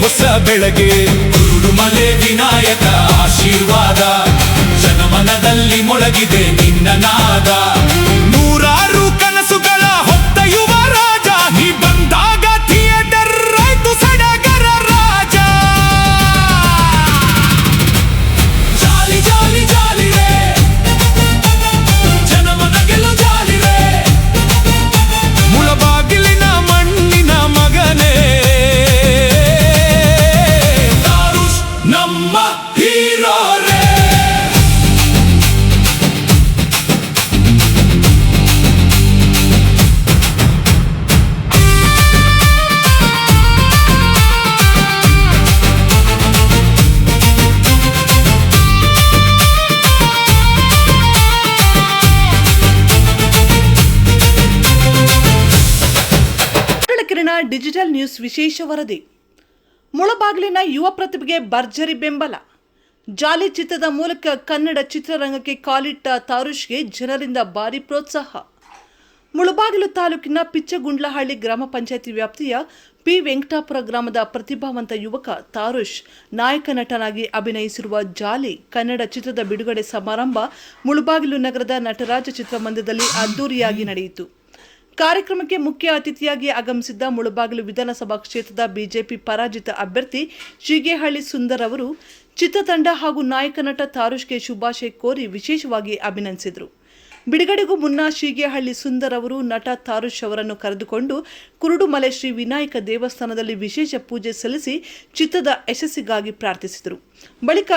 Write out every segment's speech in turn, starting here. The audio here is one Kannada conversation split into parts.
ಹೊಸ ಬೆಳಗ್ಗೆ. ಕುರುಡುಮಲೆ ವಿನಾಯಕ ಆಶೀರ್ವಾದ, ಜನಮನದಲ್ಲಿ ಮೊಳಗಿದೆ ನಿನ್ನ ನಾದ. ನೂರಾರು ಕನಸುಗಳ ಹೊತ್ತ ಯುವ ರಾಜ, ನೀ ಬಂದಾಗ ಥಿಯೇಟರ್ ಆಯ್ತು ಸಡಗರ ರಾಜ. ಜಾಲಿ ಜಾಲಿ ಜಾಲಿ ರೇ, ಜನಮನ ಗೆಲ್ಲು ಜಾಲಿ ರೇ. ಮುಳಬಾಗಿಲಿನ ಮಣ್ಣಿನ ಮಗನೇ, ತಾರುಷ್ ನಮ್ಮ ಹೀರೋ ರೇ. ಕಿರಣ ಡಿಜಿಟಲ್ ನ್ಯೂಸ್ ವಿಶೇಷ ವರದಿ. ಮುಳಬಾಗಿಲಿನ ಯುವ ಪ್ರತಿಭೆಗೆ ಭರ್ಜರಿ ಬೆಂಬಲ. ಜಾಲಿ ಚಿತ್ರದ ಮೂಲಕ ಕನ್ನಡ ಚಿತ್ರರಂಗಕ್ಕೆ ಕಾಲಿಟ್ಟ ತಾರುಷ್ಗೆ ಜನರಿಂದ ಭಾರಿ ಪ್ರೋತ್ಸಾಹ. ಮುಳಬಾಗಿಲು ತಾಲೂಕಿನ ಪಿಚ್ಚಗುಂಡ್ಲಹಳ್ಳಿ ಗ್ರಾಮ ಪಂಚಾಯಿತಿ ವ್ಯಾಪ್ತಿಯ ಪಿ ವೆಂಕಟಾಪುರ ಗ್ರಾಮದ ಪ್ರತಿಭಾವಂತ ಯುವಕ ತಾರುಷ್ ನಾಯಕ ನಟನಾಗಿ ಅಭಿನಯಿಸಿರುವ ಜಾಲಿ ಕನ್ನಡ ಚಿತ್ರದ ಬಿಡುಗಡೆ ಸಮಾರಂಭ ಮುಳಬಾಗಿಲು ನಗರದ ನಟರಾಜ ಚಿತ್ರಮಂದಿರದಲ್ಲಿ ಅದ್ದೂರಿಯಾಗಿ ನಡೆಯಿತು. ಕಾರ್ಯಕ್ರಮಕ್ಕೆ ಮುಖ್ಯ ಅತಿಥಿಯಾಗಿ ಆಗಮಿಸಿದ್ದ ಮುಳಬಾಗಿಲು ವಿಧಾನಸಭಾ ಕ್ಷೇತ್ರದ ಬಿಜೆಪಿ ಪರಾಜಿತ ಅಭ್ಯರ್ಥಿ ಶೀಗೇಹಳ್ಳಿ ಸುಂದರ್ ಅವರು ಚಿತ್ರತಂಡ ಹಾಗೂ ನಾಯಕ ನಟ ತಾರುಷ್ಗೆ ಶುಭಾಶಯ ಕೋರಿ ವಿಶೇಷವಾಗಿ ಅಭಿನಂದಿಸಿದರು. ಬಿಡುಗಡೆಗೂ ಮುನ್ನ ಶೀಗೇಹಳ್ಳಿ ಸುಂದರ್ ಅವರು ನಟ ತಾರುಷ್ ಅವರನ್ನು ಕರೆದುಕೊಂಡು ಕುರುಡುಮಲೆ ಶ್ರೀ ವಿನಾಯಕ ದೇವಸ್ಥಾನದಲ್ಲಿ ವಿಶೇಷ ಪೂಜೆ ಸಲ್ಲಿಸಿ ಚಿತ್ರದ ಯಶಸ್ಸಿಗಾಗಿ ಪ್ರಾರ್ಥಿಸಿದರು. ಬಳಿಕ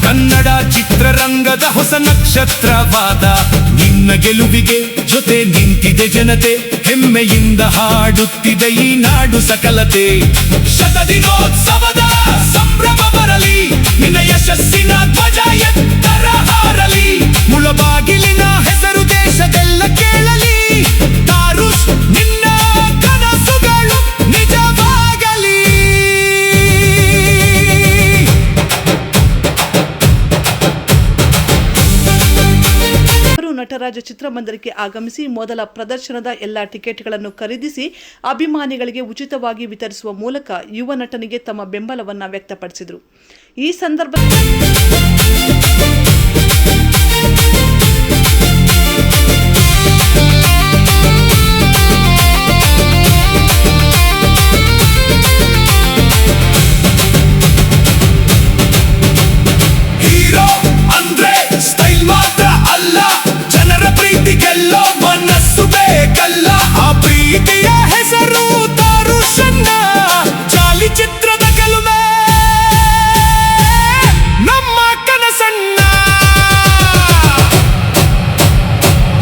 ಕನ್ನಡ ಚಿತ್ರರಂಗದ ಹೊಸ ನಕ್ಷತ್ರವಾದ. ನಿನ್ನ ಗೆಲುವಿಗೆ ಜೊತೆ ನಿಂತಿದೆ ಜನತೆ, ಹೆಮ್ಮೆಯಿಂದ ಹಾಡುತ್ತಿದೆ ಈ ನಾಡು ಸಕಲತೆ. ಶತದಿನೋತ್ಸವದ ಸಂಭ್ರಮ ಬರಲಿ, ನಿನ್ನ ಯಶಸ್ಸಿನ ಧ್ವಜ ಎತ್ತರ ಹಾರಲಿ. ಮುಳಬಾಗಿಲಿನ ಹೆಸರು ದೇಶದೆಲ್ಲ ಕೇಳಲಿ, ತಾರುಷ್ ನಿನ್ನ ಕನಸುಗಳು ನಿಜವಾಗಲಿ. ನಟರಾಜ ಚಿತ್ರಮಂದಿರಕ್ಕೆ ಆಗಮಿಸಿ ಮೊದಲ ಪ್ರದರ್ಶನದ ಎಲ್ಲಾ ಟಿಕೆಟ್ಗಳನ್ನು ಖರೀದಿಸಿ ಅಭಿಮಾನಿಗಳಿಗೆ ಉಚಿತವಾಗಿ ವಿತರಿಸುವ ಮೂಲಕ ಯುವ ನಟನಿಗೆ ತಮ್ಮ ಬೆಂಬಲವನ್ನು ವ್ಯಕ್ತಪಡಿಸಿದರು. ಈ ಸಂದರ್ಭದಲ್ಲಿ ಗೆಲ್ಲೋ ಮನಸ್ಸು ಬೇಕಲ್ಲ, ಆ ಪ್ರೀತಿಯ ಹೆಸರು ತಾರುಷನ್ನ. ಜಾಲಿ ಚಿತ್ರದ ಗೆಲುವೆ ನಮ್ಮ ಕನಸನ್ನ.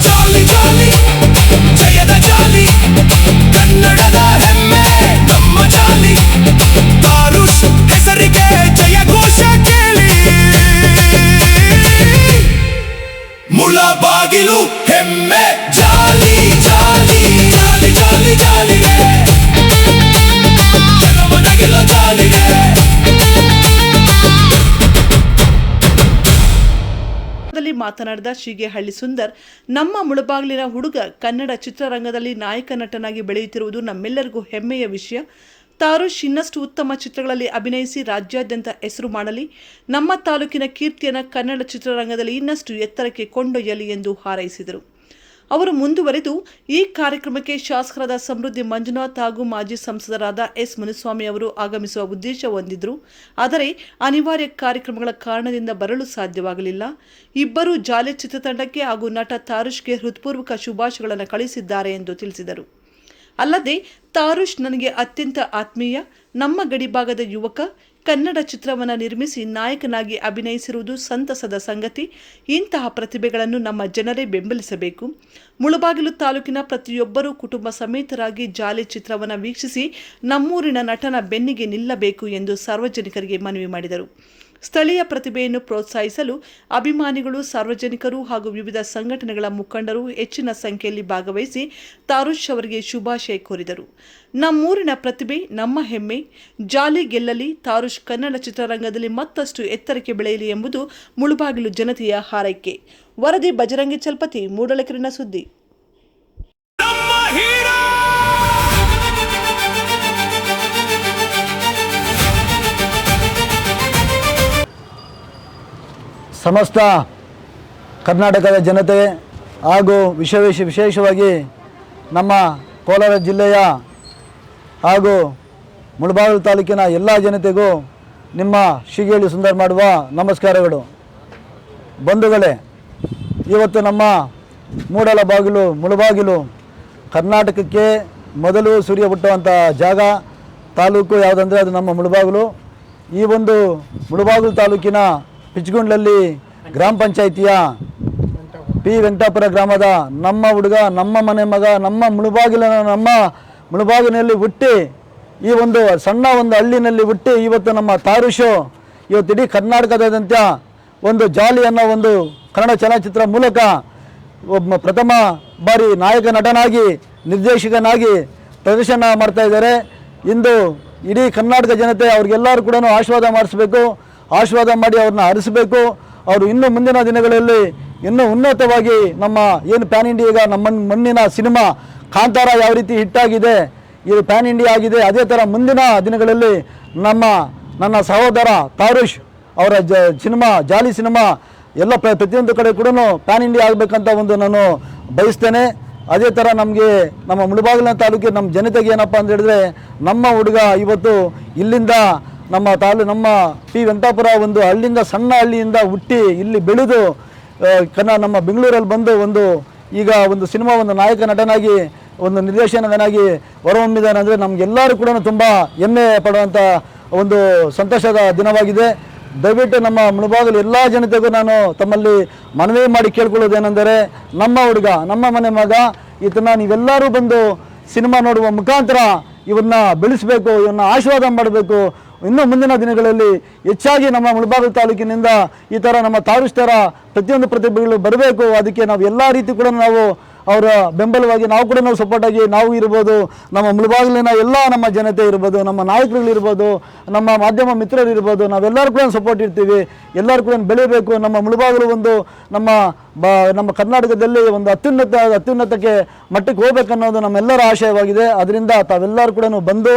ಜಾಲಿ ಜಾಲಿ ಜಯದ ಜಾಲಿ, ಕನ್ನಡದ ಹೆಮ್ಮೆ ನಮ್ಮ ಜಾಲಿ. ತಾರುಷ್ ಹೆಸರಿಗೆ ಜಯ ಘೋಷ ಕೇಳಿ, ಮುಳಬಾಗಿಲು ಹೆಮ್ಮೆ ಜಾಲಿ ಜಾಲಿ ಜಾಲಿ ಜಾಲಿ ಜಾಲಿ ರೇ, ಜನಮನಗೆಲ್ಲ ಜಾಲಿ ರೇ. ಮಾತನಾಡಿದ ಶೀಗೇಹಳ್ಳಿ ಸುಂದರ್, ನಮ್ಮ ಮುಳಬಾಗಿಲಿನ ಹುಡುಗ ಕನ್ನಡ ಚಿತ್ರರಂಗದಲ್ಲಿ ನಾಯಕ ನಟನಾಗಿ ಬೆಳೆಯುತ್ತಿರುವುದು ನಮ್ಮೆಲ್ಲರಿಗೂ ಹೆಮ್ಮೆಯ ವಿಷಯ. ತಾರುಷ್ ಇನ್ನಷ್ಟು ಉತ್ತಮ ಚಿತ್ರಗಳಲ್ಲಿ ಅಭಿನಯಿಸಿ ರಾಜ್ಯಾದ್ಯಂತ ಹೆಸರು ಮಾಡಲಿ, ನಮ್ಮ ತಾಲೂಕಿನ ಕೀರ್ತಿಯನ್ನು ಕನ್ನಡ ಚಿತ್ರರಂಗದಲ್ಲಿ ಇನ್ನಷ್ಟು ಎತ್ತರಕ್ಕೆ ಕೊಂಡೊಯ್ಯಲಿ ಎಂದು ಹಾರೈಸಿದರು. ಅವರು ಮುಂದುವರೆದು, ಈ ಕಾರ್ಯಕ್ರಮಕ್ಕೆ ಶಾಸಕರಾದ ಸಮೃದ್ಧಿ ಮಂಜುನಾಥ್ ಹಾಗೂ ಮಾಜಿ ಸಂಸದರಾದ ಎಸ್ ಮುನಿಸ್ವಾಮಿ ಅವರು ಆಗಮಿಸುವ ಉದ್ದೇಶ ಹೊಂದಿದ್ರು. ಆದರೆ ಅನಿವಾರ್ಯ ಕಾರ್ಯಕ್ರಮಗಳ ಕಾರಣದಿಂದ ಬರಲು ಸಾಧ್ಯವಾಗಲಿಲ್ಲ. ಇಬ್ಬರು ಜಾಲಿ ಚಿತ್ರತಂಡಕ್ಕೆ ಹಾಗೂ ನಟ ತಾರುಷ್ಗೆ ಹೃತ್ಪೂರ್ವಕ ಶುಭಾಶಯಗಳನ್ನು ಕಳಿಸಿದ್ದಾರೆ ಎಂದು ತಿಳಿಸಿದರು. ಅಲ್ಲದೆ ತಾರುಷ್ ನನಗೆ ಅತ್ಯಂತ ಆತ್ಮೀಯ, ನಮ್ಮ ಗಡಿಭಾಗದ ಯುವಕ, ಕನ್ನಡ ಚಿತ್ರವನ್ನು ನಿರ್ಮಿಸಿ ನಾಯಕನಾಗಿ ಅಭಿನಯಿಸಿರುವುದು ಸಂತಸದ ಸಂಗತಿ. ಇಂತಹ ಪ್ರತಿಭೆಗಳನ್ನು ನಮ್ಮ ಜನರೇ ಬೆಂಬಲಿಸಬೇಕು. ಮುಳಬಾಗಿಲು ತಾಲೂಕಿನ ಪ್ರತಿಯೊಬ್ಬರೂ ಕುಟುಂಬ ಸಮೇತರಾಗಿ ಜಾಲಿ ಚಿತ್ರವನ್ನು ವೀಕ್ಷಿಸಿ ನಮ್ಮೂರಿನ ನಟನ ಬೆನ್ನಿಗೆ ನಿಲ್ಲಬೇಕು ಎಂದು ಸಾರ್ವಜನಿಕರಿಗೆ ಮನವಿ ಮಾಡಿದರು. ಸ್ಥಳೀಯ ಪ್ರತಿಭೆಯನ್ನು ಪ್ರೋತ್ಸಾಹಿಸಲು ಅಭಿಮಾನಿಗಳು, ಸಾರ್ವಜನಿಕರು ಹಾಗೂ ವಿವಿಧ ಸಂಘಟನೆಗಳ ಮುಖಂಡರು ಹೆಚ್ಚಿನ ಸಂಖ್ಯೆಯಲ್ಲಿ ಭಾಗವಹಿಸಿ ತಾರುಷ್ ಅವರಿಗೆ ಶುಭಾಶಯ ಕೋರಿದರು. ನಮ್ಮೂರಿನ ಪ್ರತಿಭೆ ನಮ್ಮ ಹೆಮ್ಮೆ, ಜಾಲಿ ಗೆಲ್ಲಲಿ, ತಾರುಷ್ ಕನ್ನಡ ಚಿತ್ರರಂಗದಲ್ಲಿ ಮತ್ತಷ್ಟು ಎತ್ತರಕ್ಕೆ ಬೆಳೆಯಲಿ ಎಂಬುದು ಮುಳುಬಾಗಿಲು ಜನತೆಯ ಹಾರೈಕೆ. ವರದಿ ಬಜರಂಗಿ ಚಲಪತಿ, ಮೂಡಲಕೆರೆನ ಸುದ್ದಿ. ನಮ್ಮ ಹೀರೋ ಸಮಸ್ತ ಕರ್ನಾಟಕದ ಜನತೆ ಹಾಗೂ ವಿಶೇಷವಾಗಿ ನಮ್ಮ ಕೋಲಾರ ಜಿಲ್ಲೆಯ ಹಾಗೂ ಮುಳಬಾಗಿಲು ತಾಲೂಕಿನ ಎಲ್ಲ ಜನತೆಗೂ ನಿಮ್ಮ ಶಿಗೇಳಿ ಸುಂದರ್ ಮಾಡುವ ನಮಸ್ಕಾರಗಳು. ಬಂಧುಗಳೇ, ಇವತ್ತು ನಮ್ಮ ಮುಳಬಾಗಿಲು ಕರ್ನಾಟಕಕ್ಕೆ ಮೊದಲು ಸೂರ್ಯ ಹುಟ್ಟುವಂಥ ಜಾಗ, ತಾಲೂಕು ಯಾವುದಂದರೆ ಅದು ನಮ್ಮ ಮುಳಬಾಗಿಲು. ಈ ಒಂದು ಮುಳಬಾಗಿಲು ತಾಲೂಕಿನ ಪಿಚ್ಗುಂಡ್ಲಲ್ಲಿ ಗ್ರಾಮ ಪಂಚಾಯಿತಿಯ ಪಿ ವೆಂಕಟಾಪುರ ಗ್ರಾಮದ ನಮ್ಮ ಹುಡುಗ, ನಮ್ಮ ಮನೆ ಮಗ, ನಮ್ಮ ಮುಳಬಾಗಿಲಿನಲ್ಲಿ ಹುಟ್ಟಿ ಈ ಒಂದು ಸಣ್ಣ ಒಂದು ಹಳ್ಳಿನಲ್ಲಿ ಹುಟ್ಟಿ ಇವತ್ತು ನಮ್ಮ ತಾರುಷು ಇವತ್ತು ಇಡೀ ಕರ್ನಾಟಕದಾದ್ಯಂತ ಒಂದು ಜಾಲಿ ಅನ್ನೋ ಒಂದು ಕನ್ನಡ ಚಲನಚಿತ್ರ ಮೂಲಕ ಒಬ್ಬ ಪ್ರಥಮ ಬಾರಿ ನಾಯಕ ನಟನಾಗಿ ನಿರ್ದೇಶಕನಾಗಿ ಪ್ರದರ್ಶನ ಮಾಡ್ತಾ ಇದ್ದಾರೆ. ಇಂದು ಇಡೀ ಕರ್ನಾಟಕ ಜನತೆ ಅವ್ರಿಗೆಲ್ಲರೂ ಕೂಡ ಆಶೀರ್ವಾದ ಮಾಡಿಸ್ಬೇಕು, ಆಶೀರ್ವಾದ ಮಾಡಿ ಅವ್ರನ್ನ ಹರಿಸಬೇಕು. ಅವರು ಇನ್ನು ಮುಂದಿನ ದಿನಗಳಲ್ಲಿ ಇನ್ನೂ ಉನ್ನತವಾಗಿ ನಮ್ಮ ಏನು ಪ್ಯಾನ್ ಇಂಡಿಯಾ ಈಗ ನಮ್ಮ ಮಣ್ಣಿನ ಸಿನಿಮಾ ಕಾಂತಾರ ಯಾವ ರೀತಿ ಹಿಟ್ಟಾಗಿದೆ, ಇದು ಪ್ಯಾನ್ ಇಂಡಿಯಾ ಆಗಿದೆ, ಅದೇ ಥರ ಮುಂದಿನ ದಿನಗಳಲ್ಲಿ ನನ್ನ ಸಹೋದರ ತಾರುಷ್ ಅವರ ಸಿನಿಮಾ ಜಾಲಿ ಸಿನಿಮಾ ಎಲ್ಲ ಪ್ರತಿಯೊಂದು ಕಡೆ ಕೂಡ ಪ್ಯಾನ್ ಇಂಡಿಯಾ ಆಗಬೇಕಂತ ಒಂದು ನಾನು ಬಯಸ್ತೇನೆ. ಅದೇ ಥರ ನಮಗೆ ನಮ್ಮ ಮುಳಬಾಗಿಲಿನ ತಾಲೂಕಿನ ನಮ್ಮ ಜನತೆಗೆ ಏನಪ್ಪ ಅಂತ ಹೇಳಿದ್ರೆ, ನಮ್ಮ ಹುಡುಗ ಇವತ್ತು ಇಲ್ಲಿಂದ ನಮ್ಮ ಪಿ ವೆಂಕಟಾಪುರ ಒಂದು ಹಳ್ಳಿಯಿಂದ ಸಣ್ಣ ಹಳ್ಳಿಯಿಂದ ಹುಟ್ಟಿ ಇಲ್ಲಿ ಬೆಳೆದು ನಮ್ಮ ಬೆಂಗಳೂರಲ್ಲಿ ಬಂದು ಈಗ ಒಂದು ಸಿನಿಮಾ ಒಂದು ನಾಯಕ ನಟನಾಗಿ ಒಂದು ನಿರ್ದೇಶಕನಾಗಿ ಹೊರಹೊಮ್ಮಿದ್ದಾನೆ ಅಂದರೆ ನಮಗೆಲ್ಲರೂ ಕೂಡ ತುಂಬ ಹೆಮ್ಮೆ ಪಡುವಂಥ ಒಂದು ಸಂತೋಷದ ದಿನವಾಗಿದೆ. ದಯವಿಟ್ಟು ನಮ್ಮ ಮುಳಬಾಗಿಲು ಎಲ್ಲ ಜನತೆಗೂ ನಾನು ತಮ್ಮಲ್ಲಿ ಮನವಿ ಮಾಡಿ ಕೇಳ್ಕೊಳ್ಳೋದೇನೆಂದರೆ, ನಮ್ಮ ಹುಡುಗ, ನಮ್ಮ ಮನೆ ಮಗ, ಇದನ್ನು ನೀವೆಲ್ಲರೂ ಬಂದು ಸಿನಿಮಾ ನೋಡುವ ಮುಖಾಂತರ ಇವನ್ನ ಬೆಳೆಸಬೇಕು, ಇವನ್ನ ಆಶೀರ್ವಾದ ಮಾಡಬೇಕು. ಇನ್ನು ಮುಂದಿನ ದಿನಗಳಲ್ಲಿ ಹೆಚ್ಚಾಗಿ ನಮ್ಮ ಮುಳಬಾಗಿಲು ತಾಲೂಕಿನಿಂದ ಈ ಥರ ನಮ್ಮ ತಾರುಷ್ ಥರ ಪ್ರತಿಯೊಂದು ಪ್ರತಿಭೆಗಳು ಬರಬೇಕು. ಅದಕ್ಕೆ ನಾವು ಎಲ್ಲ ರೀತಿ ಕೂಡ ನಾವು ಅವರ ಬೆಂಬಲವಾಗಿ ನಾವು ಕೂಡ ಸಪೋರ್ಟಾಗಿ ನಾವು ಇರ್ಬೋದು, ನಮ್ಮ ಮುಳಬಾಗಿಲಿನ ಎಲ್ಲ ನಮ್ಮ ಜನತೆ ಇರ್ಬೋದು, ನಮ್ಮ ನಾಯಕರುಗಳಿರ್ಬೋದು, ನಮ್ಮ ಮಾಧ್ಯಮ ಮಿತ್ರರು ಇರ್ಬೋದು, ನಾವೆಲ್ಲರೂ ಕೂಡ ಸಪೋರ್ಟ್ ಇರ್ತೀವಿ. ಎಲ್ಲರೂ ಕೂಡ ಬೆಳಿಬೇಕು. ನಮ್ಮ ಮುಳಬಾಗಿಲು ಒಂದು ನಮ್ಮ ಕರ್ನಾಟಕದಲ್ಲಿ ಒಂದು ಅತ್ಯುನ್ನತಕ್ಕೆ ಮಟ್ಟಕ್ಕೆ ಹೋಗ್ಬೇಕನ್ನೋದು ನಮ್ಮೆಲ್ಲರ ಆಶಯವಾಗಿದೆ. ಅದರಿಂದ ತಾವೆಲ್ಲರೂ ಕೂಡ ಬಂದು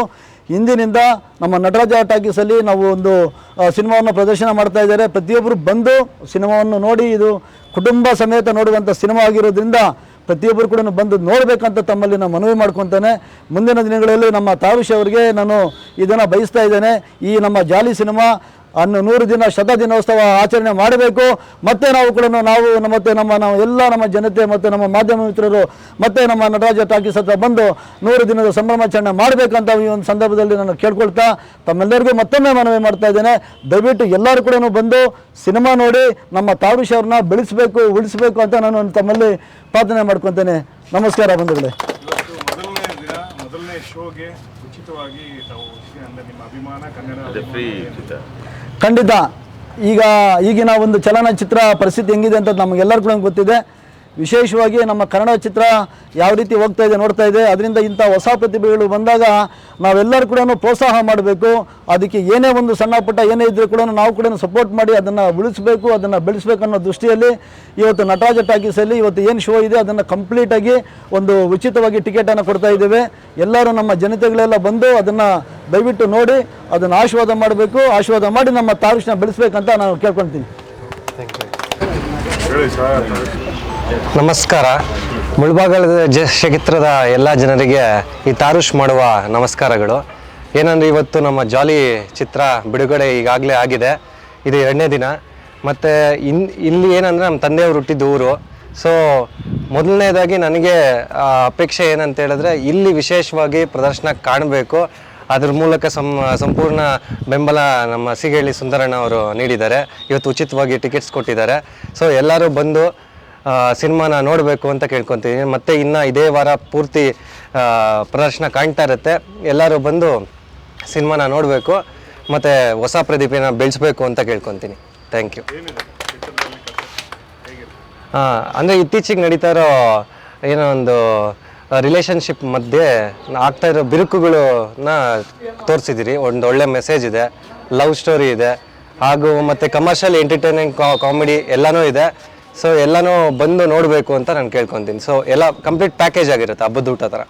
ಇಂದಿನಿಂದ ನಮ್ಮ ನಟರಾಜ ಟಾಕೀಸಲ್ಲಿ ನಾವು ಒಂದು ಸಿನಿಮಾವನ್ನು ಪ್ರದರ್ಶನ ಮಾಡ್ತಾ ಇದ್ದಾರೆ. ಪ್ರತಿಯೊಬ್ಬರು ಬಂದು ಸಿನಿಮಾವನ್ನು ನೋಡಿ, ಇದು ಕುಟುಂಬ ಸಮೇತ ನೋಡುವಂಥ ಸಿನಿಮಾ ಆಗಿರೋದ್ರಿಂದ ಪ್ರತಿಯೊಬ್ಬರು ಕೂಡ ಬಂದು ನೋಡಬೇಕಂತ ತಮ್ಮಲ್ಲಿ ನಾನು ಮನವಿ ಮಾಡ್ಕೊತಾನೆ. ಮುಂದಿನ ದಿನಗಳಲ್ಲಿ ನಮ್ಮ ತಾರುಷ್ ಅವರಿಗೆ ನಾನು ಇದನ್ನು ಬಯಸ್ತಾ ಇದ್ದೇನೆ. ಈ ನಮ್ಮ ಜಾಲಿ ಸಿನಿಮಾ 100 ದಿನ ದಿನೋತ್ಸವ ಆಚರಣೆ ಮಾಡಬೇಕು. ಮತ್ತು ನಾವು ಕೂಡ ಮತ್ತು ನಾವು ಎಲ್ಲ ನಮ್ಮ ಜನತೆ ಮತ್ತು ನಮ್ಮ ಮಾಧ್ಯಮ ಮಿತ್ರರು ಮತ್ತು ನಮ್ಮ ನಟರಾಜ ಟಾಕೀಸ್ ಹತ್ರ ಬಂದು 100 ದಿನದ ಸಂಭ್ರಮಾಚರಣೆ ಮಾಡಬೇಕಂತ ಈ ಒಂದು ಸಂದರ್ಭದಲ್ಲಿ ನಾನು ಕೇಳ್ಕೊಳ್ತಾ ತಮ್ಮೆಲ್ಲರಿಗೂ ಮತ್ತೊಮ್ಮೆ ಮನವಿ ಮಾಡ್ತಾ ಇದ್ದೇನೆ. ದಯವಿಟ್ಟು ಎಲ್ಲರೂ ಕೂಡ ಬಂದು ಸಿನಿಮಾ ನೋಡಿ ನಮ್ಮ ತಾರುಷ್ ಅವ್ರನ್ನ ಬೆಳೆಸಬೇಕು, ಉಳಿಸಬೇಕು ಅಂತ ನಾನು ತಮ್ಮಲ್ಲಿ ಪ್ರಾರ್ಥನೆ ಮಾಡ್ಕೊತೇನೆ. ನಮಸ್ಕಾರ ಬಂಧುಗಳೇ. ಮೊದಲನೇ ಶೋಗೆ ಉಚಿತವಾಗಿ ತಾವು ನಿಮ್ಮ ಅಭಿಮಾನ ಕನ್ನಡ ಖಂಡಿತ. ಈಗಿನ ಒಂದು ಚಲನಚಿತ್ರ ಪರಿಸ್ಥಿತಿ ಹೆಂಗಿದೆ ಅಂತ ನಮಗೆಲ್ಲರೂ ಕೂಡ ಗೊತ್ತಿದೆ. ವಿಶೇಷವಾಗಿ ನಮ್ಮ ಕನ್ನಡ ಚಿತ್ರ ಯಾವ ರೀತಿ ಹೋಗ್ತಾ ಇದೆ ನೋಡ್ತಾ ಇದೆ. ಅದರಿಂದ ಇಂಥ ಹೊಸ ಪ್ರತಿಭೆಗಳು ಬಂದಾಗ ನಾವೆಲ್ಲರೂ ಕೂಡ ಪ್ರೋತ್ಸಾಹ ಮಾಡಬೇಕು. ಅದಕ್ಕೆ ಏನೇ ಒಂದು ಸಣ್ಣ ಪುಟ್ಟ ಏನೇ ಇದ್ರೂ ಕೂಡ ನಾವು ಕೂಡ ಸಪೋರ್ಟ್ ಮಾಡಿ ಅದನ್ನು ಉಳಿಸಬೇಕು, ಅದನ್ನು ಬೆಳೆಸಬೇಕು ಅನ್ನೋ ದೃಷ್ಟಿಯಲ್ಲಿ ಇವತ್ತು ನಟರಾಜ ಟಾಕೀಸಲ್ಲಿ ಇವತ್ತು ಏನು ಶೋ ಇದೆ ಅದನ್ನು ಕಂಪ್ಲೀಟಾಗಿ ಒಂದು ಉಚಿತವಾಗಿ ಟಿಕೆಟನ್ನು ಕೊಡ್ತಾ ಇದ್ದೇವೆ. ಎಲ್ಲರೂ ನಮ್ಮ ಜನತೆಗಳೆಲ್ಲ ಬಂದು ಅದನ್ನು ದಯವಿಟ್ಟು ನೋಡಿ ಅದನ್ನು ಆಶೀರ್ವಾದ ಮಾಡಬೇಕು. ಆಶೀರ್ವಾದ ಮಾಡಿ ನಮ್ಮ ತಾರುಷ್ನ ಬೆಳೆಸಬೇಕಂತ ನಾನು ಕೇಳ್ಕೊಳ್ತೀನಿ. ನಮಸ್ಕಾರ. ಮುಳಬಾಗಿಲು ಕ್ಷೇತ್ರದ ಎಲ್ಲ ಜನರಿಗೆ ಈ ತಾರುಷ್ ಮಾಡುವ ನಮಸ್ಕಾರಗಳು. ಏನಂದರೆ ಇವತ್ತು ನಮ್ಮ ಜಾಲಿ ಚಿತ್ರ ಬಿಡುಗಡೆ ಈಗಾಗಲೇ ಆಗಿದೆ. ಇದು 2ನೇ ದಿನ. ಮತ್ತು ಇಲ್ಲಿ ಏನಂದರೆ ನಮ್ಮ ತಂದೆಯವರು ಹುಟ್ಟಿದ್ದು ಊರು. ಸೊ ಮೊದಲನೇದಾಗಿ ನನಗೆ ಅಪೇಕ್ಷೆ ಏನಂತ ಹೇಳಿದ್ರೆ, ಇಲ್ಲಿ ವಿಶೇಷವಾಗಿ ಪ್ರದರ್ಶನ ಕಾಣಬೇಕು. ಅದ್ರ ಮೂಲಕ ಸಂಪೂರ್ಣ ಬೆಂಬಲ ನಮ್ಮ ಸಿಗೇಳಿ ಸುಂದರಣ್ಣ ಅವರು ನೀಡಿದ್ದಾರೆ. ಇವತ್ತು ಉಚಿತವಾಗಿ ಟಿಕೆಟ್ಸ್ ಕೊಟ್ಟಿದ್ದಾರೆ. ಸೊ ಎಲ್ಲರೂ ಬಂದು ಸಿನಿಮಾನ ನೋಡಬೇಕು ಅಂತ ಕೇಳ್ಕೊತೀನಿ. ಮತ್ತು ಇನ್ನು ಇದೇ ವಾರ ಪೂರ್ತಿ ಪ್ರದರ್ಶನ ಕಾಣ್ತಾ ಇರುತ್ತೆ. ಎಲ್ಲರೂ ಬಂದು ಸಿನಿಮಾನ ನೋಡಬೇಕು. ಮತ್ತು ಹೊಸ ಪ್ರತಿಭೆನ ಬೆಳೆಸಬೇಕು ಅಂತ ಕೇಳ್ಕೊತೀನಿ. Thank you. ಏನಿದೆ ಚಿತ್ರದಲ್ಲಿ ಕಥೆ ಹೇಗಿದೆ? ಅಂದರೆ ಇತ್ತೀಚೆಗೆ ನಡೀತಾ ಇರೋ ಏನೋ ಒಂದು ರಿಲೇಷನ್ಶಿಪ್ ಮಧ್ಯೆ ಆಗ್ತಾ ಇರೋ ಬಿರುಕುಗಳನ್ನ ತೋರಿಸಿದ್ದೀರಿ. ಒಂದು ಒಳ್ಳೆ ಮೆಸೇಜ್ ಇದೆ, ಲವ್ ಸ್ಟೋರಿ ಇದೆ, ಹಾಗೂ ಮತ್ತು ಕಮರ್ಷಿಯಲ್ ಎಂಟರ್ಟೈನಿಂಗ್ ಕಾಮಿಡಿ ಎಲ್ಲನೂ ಇದೆ. ಸೊ ಎಲ್ಲನೂ ಬಂದು ನೋಡಬೇಕು ಅಂತ ನಾನು ಕೇಳ್ಕೊತೀನಿ. ಸೊ ಎಲ್ಲ ಕಂಪ್ಲೀಟ್ ಪ್ಯಾಕೇಜ್ ಆಗಿರುತ್ತೆ, ಹಬ್ಬದ ಊಟ ಥರ.